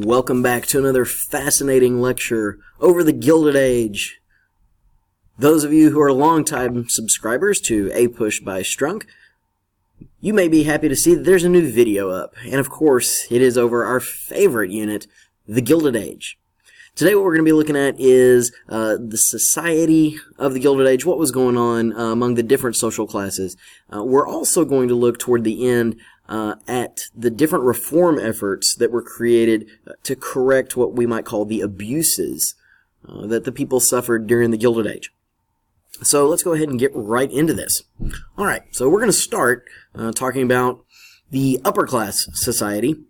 Welcome back to another fascinating lecture over the Gilded Age. Those of you who are longtime subscribers to A Push by Strunk, you may be happy to see that there's a new video up. And of course, it is over our favorite unit, the Gilded Age. Today what we're going to be looking at is the society of the Gilded Age, what was going on among the different social classes. We're also going to look toward the end at the different reform efforts that were created to correct what we might call the abuses that the people suffered during the Gilded Age. So let's go ahead and get right into this. Alright, so we're going to start talking about the upper class society.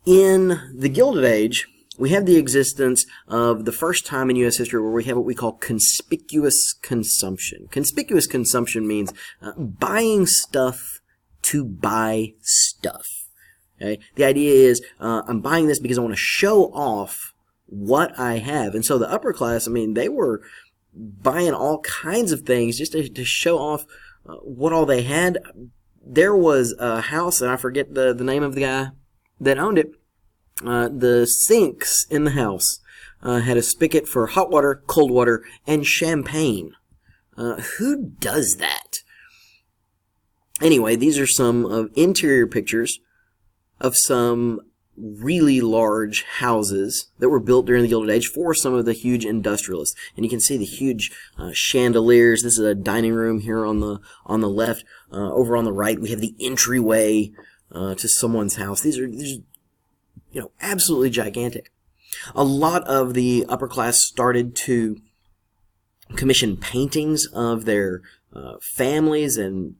In the Gilded Age, we have the existence of the first time in U.S. history where we have what we call conspicuous consumption. Conspicuous consumption means buying stuff to buy stuff. Okay? The idea is I'm buying this because I want to show off what I have. And so the upper class, they were buying all kinds of things just to show off what all they had. There was a house, and I forget the name of the guy that owned it. The sinks in the house had a spigot for hot water, cold water, and champagne. Who does that? Anyway, these are some interior pictures of some really large houses that were built during the Gilded Age for some of the huge industrialists. And you can see the huge chandeliers. This is a dining room here on the left. Over on the right, we have the entryway to someone's house. These are absolutely gigantic. A lot of the upper class started to commission paintings of their families and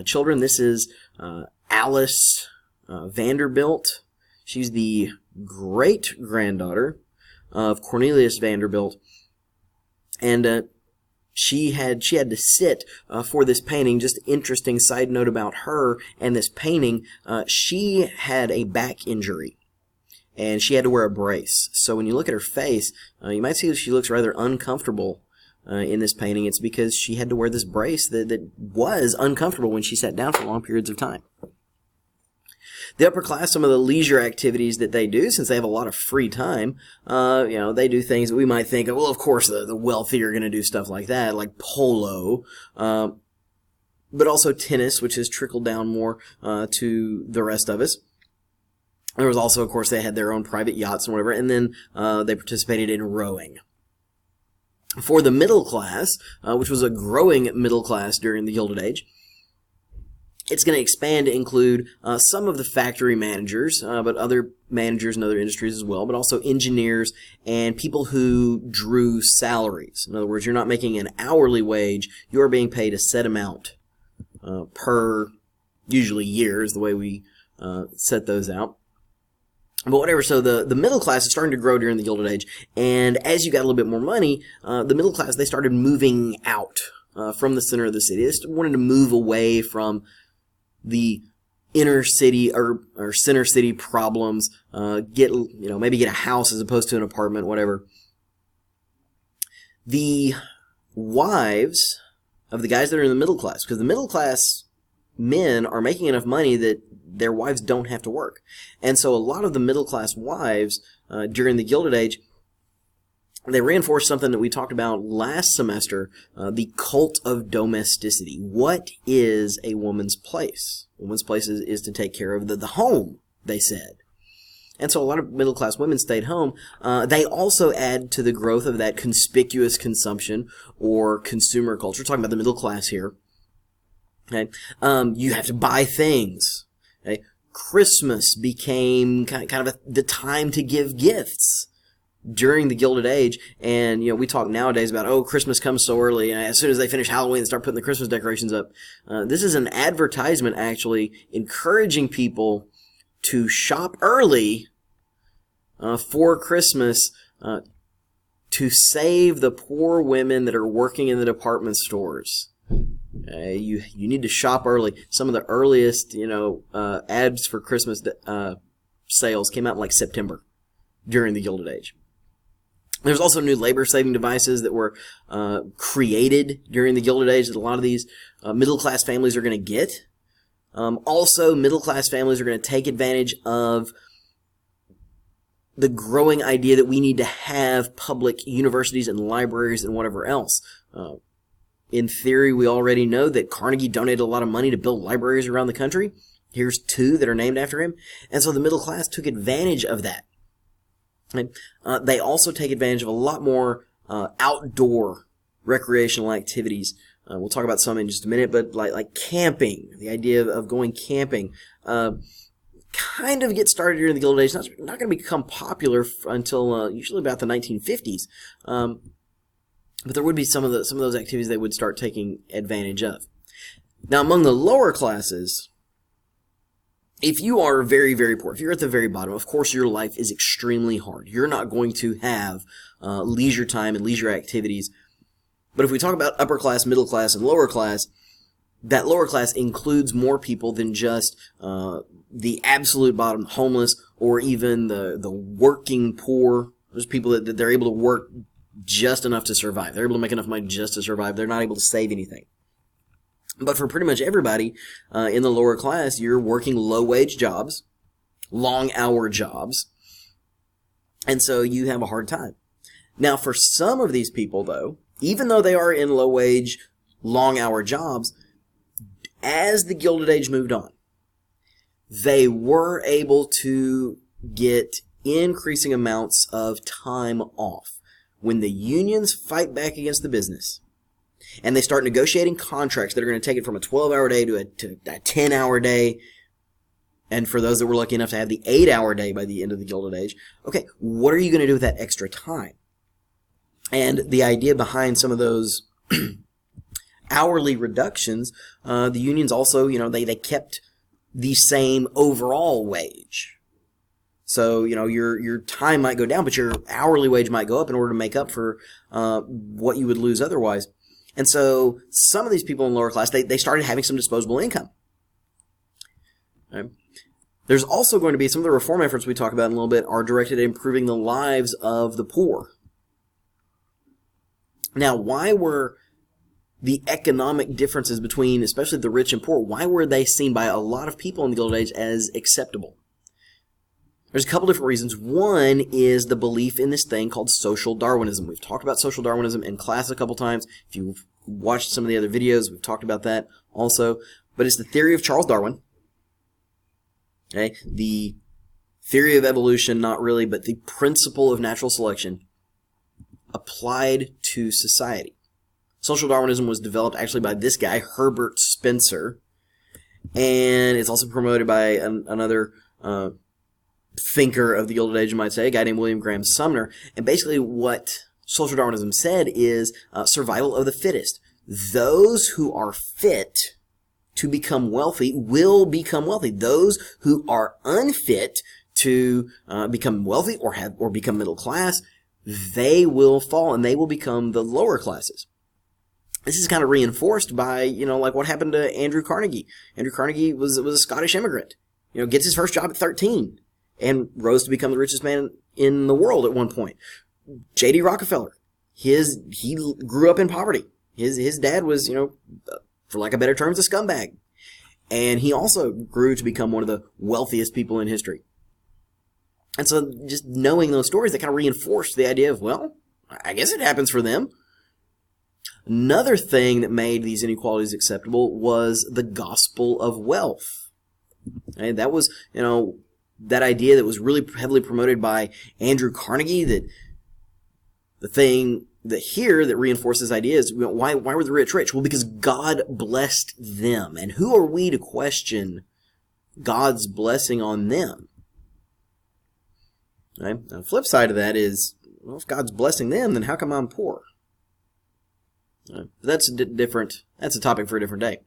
children. This is Alice Vanderbilt. She's the great-granddaughter of Cornelius Vanderbilt, and she had to sit for this painting. Just interesting side note about her and this painting, she had a back injury, and she had to wear a brace. So when you look at her face, you might see that she looks rather uncomfortable in this painting. It's because she had to wear this brace that was uncomfortable when she sat down for long periods of time. The upper class, some of the leisure activities that they do, since they have a lot of free time, they do things that we might think, well, of course the wealthy are going to do stuff like that, like polo, but also tennis, which has trickled down more to the rest of us. There was also, of course, they had their own private yachts and whatever, and then they participated in rowing. For the middle class, which was a growing middle class during the Gilded Age, it's going to expand to include some of the factory managers, but other managers in other industries as well, but also engineers and people who drew salaries. In other words, you're not making an hourly wage, you're being paid a set amount per, usually year is the way we set those out. But whatever, so the middle class is starting to grow during the Gilded Age, and as you got a little bit more money, the middle class, they started moving out from the center of the city. They just wanted to move away from the inner city or center city problems, maybe get a house as opposed to an apartment, whatever. The wives of the guys that are in the middle class, because the middle class men are making enough money that their wives don't have to work. And so a lot of the middle class wives during the Gilded Age, they reinforced something that we talked about last semester, the cult of domesticity. What is a woman's place? A woman's place is to take care of the home, they said. And so a lot of middle-class women stayed home. They also add to the growth of that conspicuous consumption or consumer culture. We're talking about the middle class here. Okay, you have to buy things. Okay, Christmas became kind of the time to give gifts during the Gilded Age, and we talk nowadays about, Christmas comes so early, and as soon as they finish Halloween and start putting the Christmas decorations up. This is an advertisement actually encouraging people to shop early for Christmas to save the poor women that are working in the department stores. You need to shop early. Some of the earliest ads for Christmas sales came out in like September during the Gilded Age. There's also new labor-saving devices that were created during the Gilded Age that a lot of these middle-class families are going to get. Also, middle-class families are going to take advantage of the growing idea that we need to have public universities and libraries and whatever else. In theory, we already know that Carnegie donated a lot of money to build libraries around the country. Here's 2 that are named after him. And so the middle class took advantage of that. And, they also take advantage of a lot more outdoor recreational activities. We'll talk about some in just a minute, but like camping, the idea of going camping, kind of gets started during the Gilded Age. It's not going to become popular until usually about the 1950s. But there would be some of those activities they would start taking advantage of. Now, among the lower classes, if you are very, very poor, if you're at the very bottom, of course your life is extremely hard. You're not going to have leisure time and leisure activities. But if we talk about upper class, middle class, and lower class, that lower class includes more people than just the absolute bottom, homeless, or even the working poor. There's people that they're able to work just enough to survive. They're able to make enough money just to survive. They're not able to save anything. But for pretty much everybody in the lower class, you're working low-wage jobs, long-hour jobs, and so you have a hard time. Now, for some of these people, though, even though they are in low-wage, long-hour jobs, as the Gilded Age moved on, they were able to get increasing amounts of time off. When the unions fight back against the business, and they start negotiating contracts that are going to take it from a 12-hour day to a 10-hour day, and for those that were lucky enough to have the 8-hour day by the end of the Gilded Age, okay, what are you going to do with that extra time? And the idea behind some of those hourly reductions, the unions also, they kept the same overall wage. So, your time might go down, but your hourly wage might go up in order to make up for what you would lose otherwise. And so some of these people in lower class, they started having some disposable income. Okay. There's also going to be some of the reform efforts we talk about in a little bit are directed at improving the lives of the poor. Now, why were the economic differences between, especially the rich and poor, why were they seen by a lot of people in the Gilded Age as acceptable? There's a couple different reasons. One is the belief in this thing called social Darwinism. We've talked about social Darwinism in class a couple times. If you've watched some of the other videos, we've talked about that also. But it's the theory of Charles Darwin. Okay? The theory of evolution, not really, but the principle of natural selection applied to society. Social Darwinism was developed actually by this guy, Herbert Spencer, and it's also promoted by another thinker of the Gilded Age, you might say, a guy named William Graham Sumner. And basically what social Darwinism said is survival of the fittest. Those who are fit to become wealthy will become wealthy. Those who are unfit to become wealthy or become middle class, they will fall and they will become the lower classes. This is kind of reinforced by, like what happened to Andrew Carnegie. Andrew Carnegie was a Scottish immigrant. Gets his first job at 13 and rose to become the richest man in the world at one point. J.D. Rockefeller, he grew up in poverty. His dad was, for lack of better terms, a scumbag. And he also grew to become one of the wealthiest people in history. And so just knowing those stories, that kind of reinforced the idea of, well, I guess it happens for them. Another thing that made these inequalities acceptable was the gospel of wealth. And that was, that idea that was really heavily promoted by Andrew Carnegie, that the thing that reinforces idea is, why were the rich rich? Well, because God blessed them. And who are we to question God's blessing on them? Right? Now, the flip side of that is, well, if God's blessing them, then how come I'm poor? Right? That's a topic for a different day.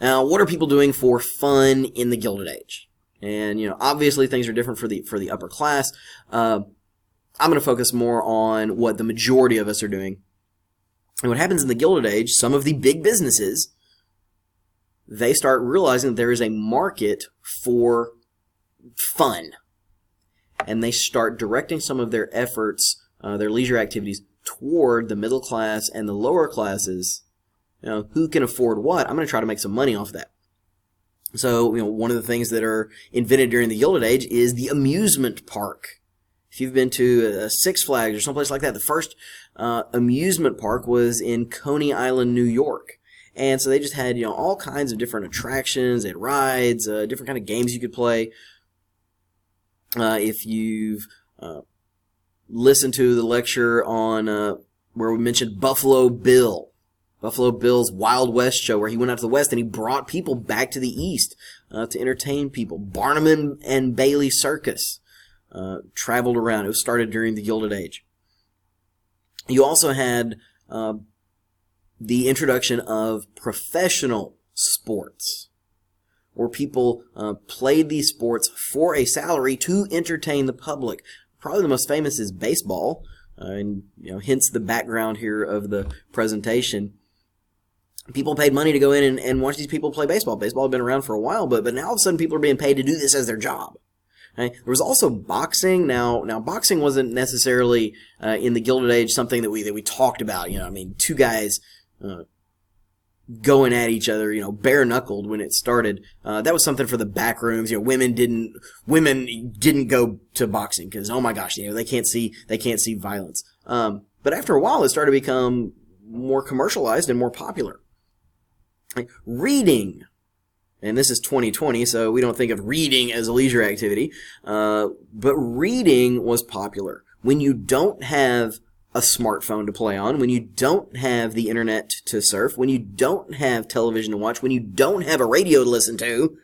Now, what are people doing for fun in the Gilded Age? And, obviously things are different for the upper class. I'm going to focus more on what the majority of us are doing. And what happens in the Gilded Age, some of the big businesses, they start realizing that there is a market for fun. And they start directing some of their efforts, their leisure activities, toward the middle class and the lower classes. Who can afford what? I'm going to try to make some money off of that. So, one of the things that are invented during the Gilded Age is the amusement park. If you've been to Six Flags or someplace like that, the first amusement park was in Coney Island, New York. And so they just had, all kinds of different attractions, they had rides, different kind of games you could play. If you've listened to the lecture on where we mentioned Buffalo Bill's Wild West show, where he went out to the West and he brought people back to the East to entertain people. Barnum and Bailey Circus traveled around. It was started during the Gilded Age. You also had the introduction of professional sports, where people played these sports for a salary to entertain the public. Probably the most famous is baseball, and hence the background here of the presentation. People paid money to go in and watch these people play baseball. Baseball had been around for a while, but now all of a sudden people are being paid to do this as their job. Right? There was also boxing. Now boxing wasn't necessarily in the Gilded Age something that we talked about. Two guys going at each other, bare knuckled when it started. That was something for the back rooms. Women didn't go to boxing because, oh my gosh, they can't see violence. But after a while, it started to become more commercialized and more popular. Reading, and this is 2020, so we don't think of reading as a leisure activity, but reading was popular. When you don't have a smartphone to play on, when you don't have the internet to surf, when you don't have television to watch, when you don't have a radio to listen to,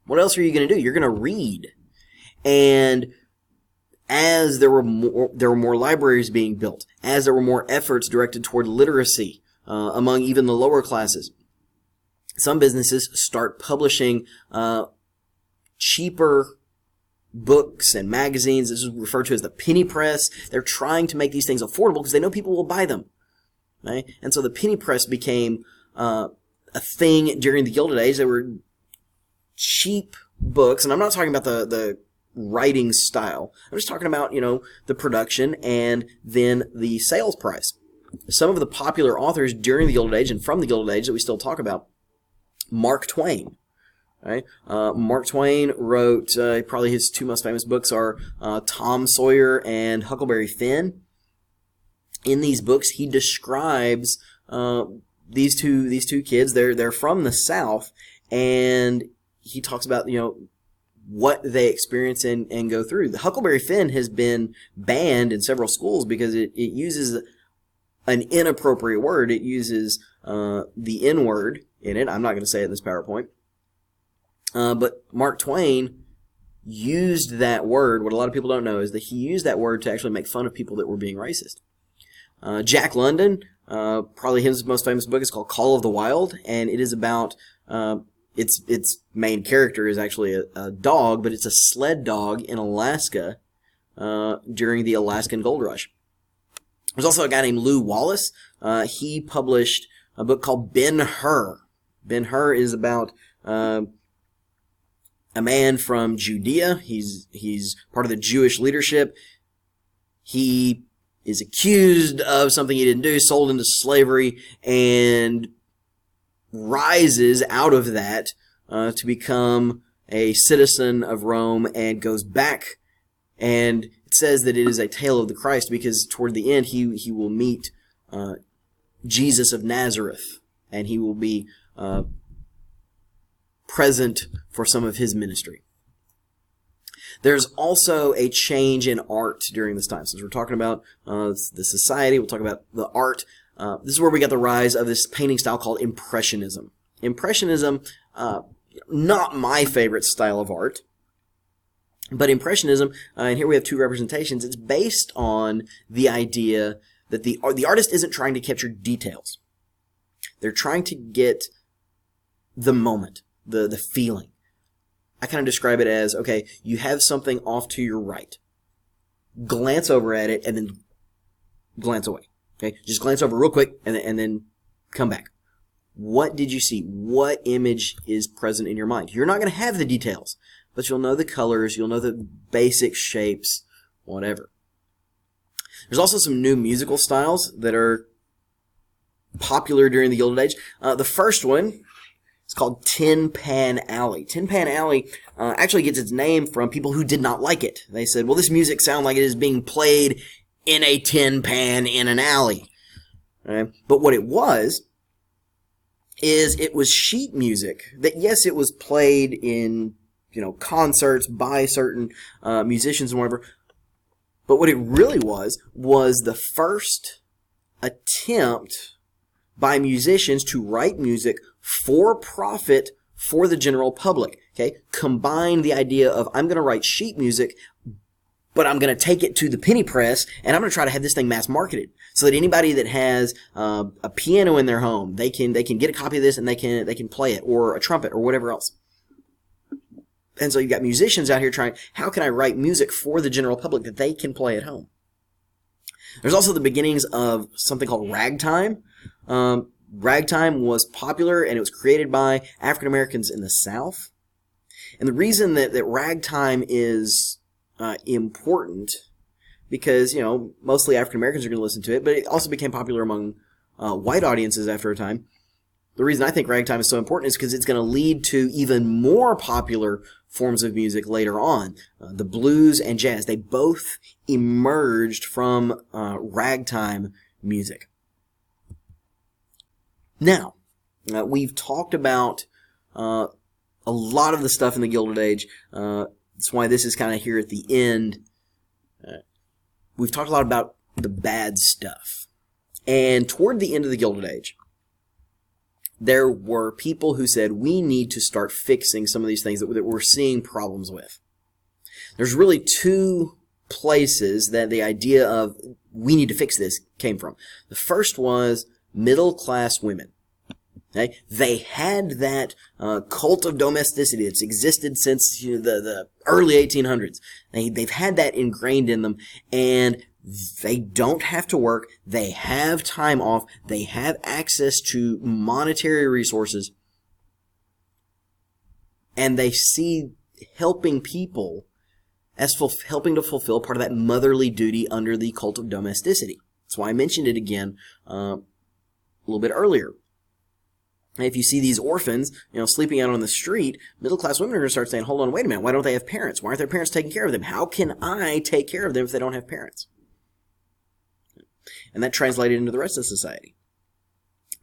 what else are you going to do? You're going to read. And as there were more libraries being built, as there were more efforts directed toward literacy among even the lower classes, some businesses start publishing cheaper books and magazines. This is referred to as the penny press. They're trying to make these things affordable because they know people will buy them. Right? And so the penny press became a thing during the Gilded Age. There were cheap books, and I'm not talking about the writing style. I'm just talking about, the production and then the sales price. Some of the popular authors during the Gilded Age and from the Gilded Age that we still talk about, Mark Twain. Right? Mark Twain wrote, probably his two most famous books are Tom Sawyer and Huckleberry Finn. In these books, he describes these two kids. They're from the South, and he talks about what they experience and go through. The Huckleberry Finn has been banned in several schools because it uses an inappropriate word. It uses the N-word in it. I'm not going to say it in this PowerPoint. But Mark Twain used that word. What a lot of people don't know is that he used that word to actually make fun of people that were being racist. Jack London, probably his most famous book is called Call of the Wild, and it is about its main character is actually a dog, but it's a sled dog in Alaska during the Alaskan Gold Rush. There's also a guy named Lew Wallace. He published a book called Ben-Hur. Ben-Hur is about a man from Judea. He's part of the Jewish leadership. He is accused of something he didn't do, sold into slavery, and rises out of that to become a citizen of Rome and goes back. And it says that it is a tale of the Christ because toward the end he will meet Jesus of Nazareth, and he will be present for some of his ministry. There's also a change in art during this time. Since we're talking about the society, we'll talk about the art. This is where we got the rise of this painting style called Impressionism. Impressionism, not my favorite style of art, but Impressionism, and here we have two representations, it's based on the idea that the artist isn't trying to capture details. They're trying to get the moment, the feeling. I kind of describe it as, okay, you have something off to your right. Glance over at it and then glance away. Okay, just glance over real quick and then come back. What did you see? What image is present in your mind? You're not going to have the details, but you'll know the colors, you'll know the basic shapes, whatever. There's also some new musical styles that are popular during the Gilded Age. The first one, It's called Tin Pan Alley. Tin Pan Alley actually gets its name from people who did not like it. They said, well, this music sounds like it is being played in a tin pan in an alley. Right? But what it was sheet music that, yes, it was played in, concerts by certain musicians and whatever. But what it really was the first attempt by musicians to write music for profit for the general public. Okay? Combine the idea of, I'm going to write sheet music, but I'm going to take it to the penny press, and I'm going to try to have this thing mass marketed so that anybody that has a piano in their home, they can get a copy of this and they can play it, or a trumpet, or whatever else. And so you've got musicians out here trying, how can I write music for the general public that they can play at home? There's also the beginnings of something called ragtime. Ragtime was popular, and it was created by African Americans in the South. And the reason that ragtime is important, because, mostly African Americans are going to listen to it, but it also became popular among white audiences after a time. The reason I think ragtime is so important is because it's going to lead to even more popular forms of music later on. The blues and jazz, they both emerged from ragtime music. Now, we've talked about a lot of the stuff in the Gilded Age. That's why this is kind of here at the end. We've talked a lot about the bad stuff. And toward the end of the Gilded Age, there were people who said, we need to start fixing some of these things that we're seeing problems with. There's really two places that the idea of we need to fix this came from. The first was middle-class women. Okay? They had that cult of domesticity. It's existed since the early 1800s. They've had that ingrained in them, and they don't have to work. They have time off. They have access to monetary resources, and they see helping people as helping to fulfill part of that motherly duty under the cult of domesticity. That's why I mentioned it again a little bit earlier. If you see these orphans, sleeping out on the street, middle-class women are going to start saying, hold on, wait a minute, why don't they have parents? Why aren't their parents taking care of them? How can I take care of them if they don't have parents? And that translated into the rest of society.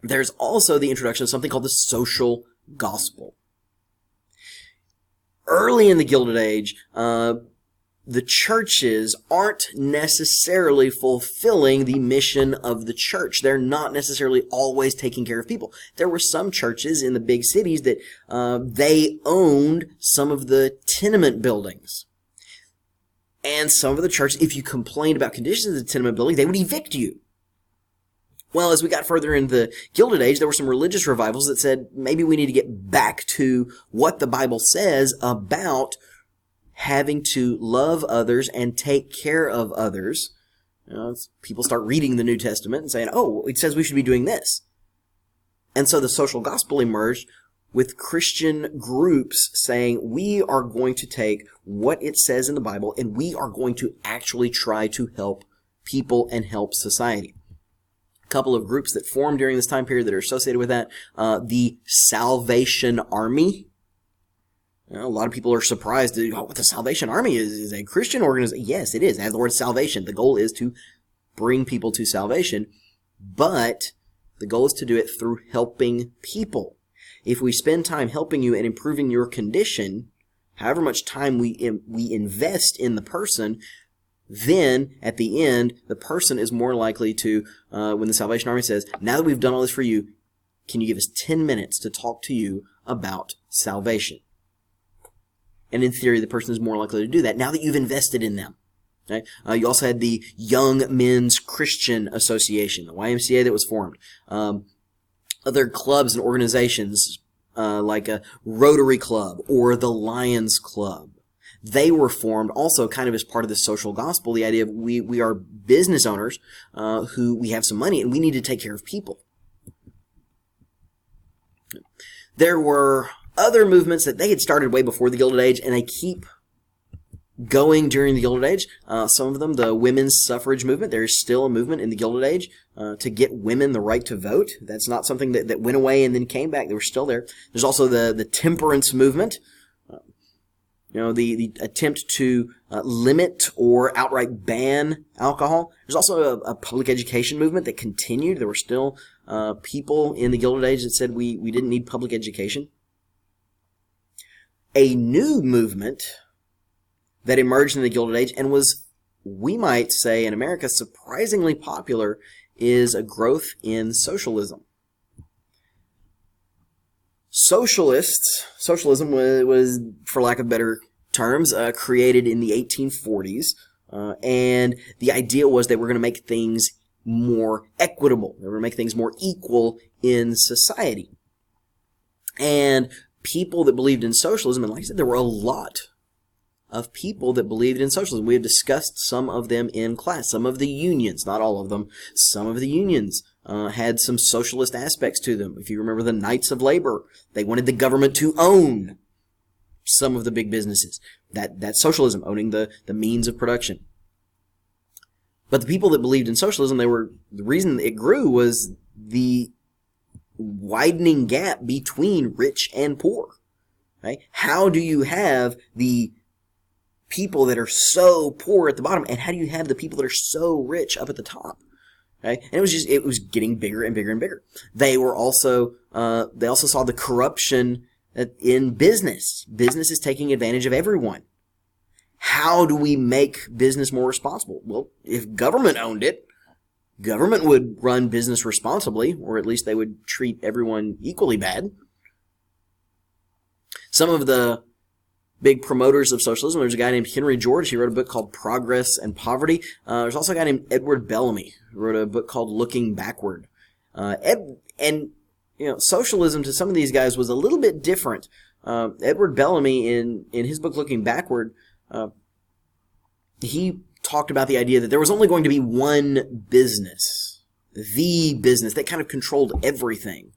There's also the introduction of something called the social gospel. Early in the Gilded Age, the churches aren't necessarily fulfilling the mission of the church. They're not necessarily always taking care of people. There were some churches in the big cities that they owned some of the tenement buildings. And some of the churches, if you complained about conditions of the tenement building, they would evict you. Well, as we got further into the Gilded Age, there were some religious revivals that said maybe we need to get back to what the Bible says about having to love others and take care of others. People start reading the New Testament and saying, oh, it says we should be doing this. And so the social gospel emerged with Christian groups saying, we are going to take what it says in the Bible and we are going to actually try to help people and help society. A couple of groups that formed during this time period that are associated with that, the Salvation Army. A lot of people are surprised that what the Salvation Army is a Christian organization. Yes, it is. It has the word salvation. The goal is to bring people to salvation, but the goal is to do it through helping people. If we spend time helping you and improving your condition, however much time we invest in the person, then at the end, the person is more likely to, when the Salvation Army says, now that we've done all this for you, can you give us 10 minutes to talk to you about salvation? And in theory, the person is more likely to do that now that you've invested in them. Okay? You also had the Young Men's Christian Association, the YMCA that was formed. Other clubs and organizations like a Rotary Club or the Lions Club. They were formed also kind of as part of the social gospel, the idea of we are business owners who we have some money and we need to take care of people. There were other movements that they had started way before the Gilded Age, and they keep going during the Gilded Age. Some of them, the women's suffrage movement, there's still a movement in the Gilded Age to get women the right to vote. That's not something that went away and then came back. They were still there. There's also the temperance movement. The attempt to limit or outright ban alcohol. There's also a public education movement that continued. There were still people in the Gilded Age that said we didn't need public education. A new movement that emerged in the Gilded Age and was, we might say, in America, surprisingly popular, is a growth in socialism. Socialism was, for lack of better terms, created in the 1840s, and the idea was they were going to make things more equitable. They were going to make things more equal in society. And people that believed in socialism, and like I said, there were a lot of people that believed in socialism. We have discussed some of them in class. Some of the unions, not all of them, some of the unions had some socialist aspects to them. If you remember the Knights of Labor, they wanted the government to own some of the big businesses. That's socialism, owning the means of production. But the people that believed in socialism, the reason it grew was the widening gap between rich and poor. Right? How do you have the people that are so poor at the bottom, and how do you have the people that are so rich up at the top? Okay? And it was getting bigger and bigger and bigger. They also saw the corruption in business. Business is taking advantage of everyone. How do we make business more responsible? Well, if government owned it, government would run business responsibly, or at least they would treat everyone equally bad. Some of the big promoters of socialism, there's a guy named Henry George. He wrote a book called Progress and Poverty. There's also a guy named Edward Bellamy who wrote a book called Looking Backward. Socialism to some of these guys was a little bit different. Edward Bellamy, in his book Looking Backward, he talked about the idea that there was only going to be one business, the business that kind of controlled everything.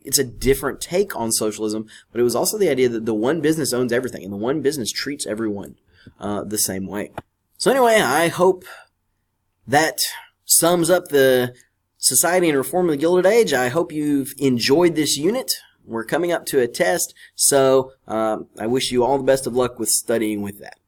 It's a different take on socialism, but it was also the idea that the one business owns everything, and the one business treats everyone the same way. So anyway, I hope that sums up the Society and Reform of the Gilded Age. I hope you've enjoyed this unit. We're coming up to a test, so I wish you all the best of luck with studying with that.